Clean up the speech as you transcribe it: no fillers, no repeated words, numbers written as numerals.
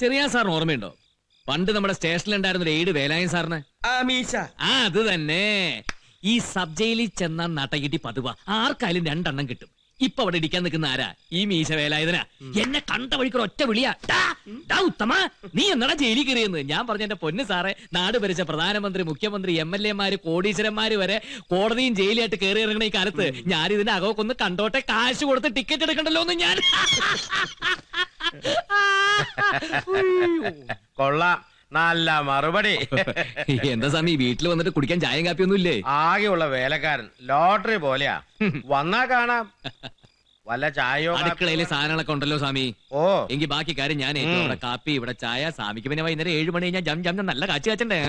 ചെറിയ സാറിന് ഓർമ്മയുണ്ടോ? പണ്ട് നമ്മുടെ സ്റ്റേഷനിലുണ്ടായിരുന്ന ഒരു 7 വേലായൻ സാറിന്. അത് തന്നെ. ഈ സബ് ജയിലിൽ ചെന്ന നട്ടകിട്ടി പതുവ ആർക്കായാലും 2 എണ്ണം കിട്ടും. ഇപ്പൊ അവിടെ ഇടിക്കാൻ നിൽക്കുന്ന ആരാ? ഈ മീശ വേലായുധനാ. എന്നെ കണ്ട വഴിക്കൊരു ഒറ്റ വിളിയാ, ഉത്തമ നീ എന്നടാ ജയിലിൽ കയറിയെന്ന്. ഞാൻ പറഞ്ഞ എന്റെ പൊന്ന് സാറേ, നാട് ഭരിച്ച പ്രധാനമന്ത്രി, മുഖ്യമന്ത്രി, MLA മാര്, കോടീശ്വരന്മാര് വരെ കോടതിയും ജയിലായിട്ട് കയറി ഇറങ്ങണ ഈ കാലത്ത് ഞാൻ ഇതിന്റെ അകമൊക്കൊന്ന് കണ്ടോട്ടെ, കാശ് കൊടുത്ത് ടിക്കറ്റ് എടുക്കണ്ടല്ലോ എന്ന് ഞാൻ. കൊള്ളാം, നല്ല മറുപടി. എന്താ സ്വാമി, വീട്ടിൽ വന്നിട്ട് കുടിക്കാൻ ചായയും കാപ്പിയൊന്നും ഇല്ലേ? ആകെയുള്ള വേലക്കാരൻ ലോട്ടറി പോലെയാ. വന്നാ കാണാം. വല്ല ചായയോ അടുക്കളയിലെ സാധനങ്ങളൊക്കെ ഉണ്ടല്ലോ സ്വാമി. ഓ, എങ്കിൽ ബാക്കി കാര്യം ഞാൻ ഇവിടെ കാപ്പി, ഇവിടെ ചായ. സ്വാമിക്ക് പിന്നെ വൈകുന്നേരം 7 മണി കഴിഞ്ഞാൽ ജം ജം നല്ല കാച്ചി കാച്ചണ്ടേ.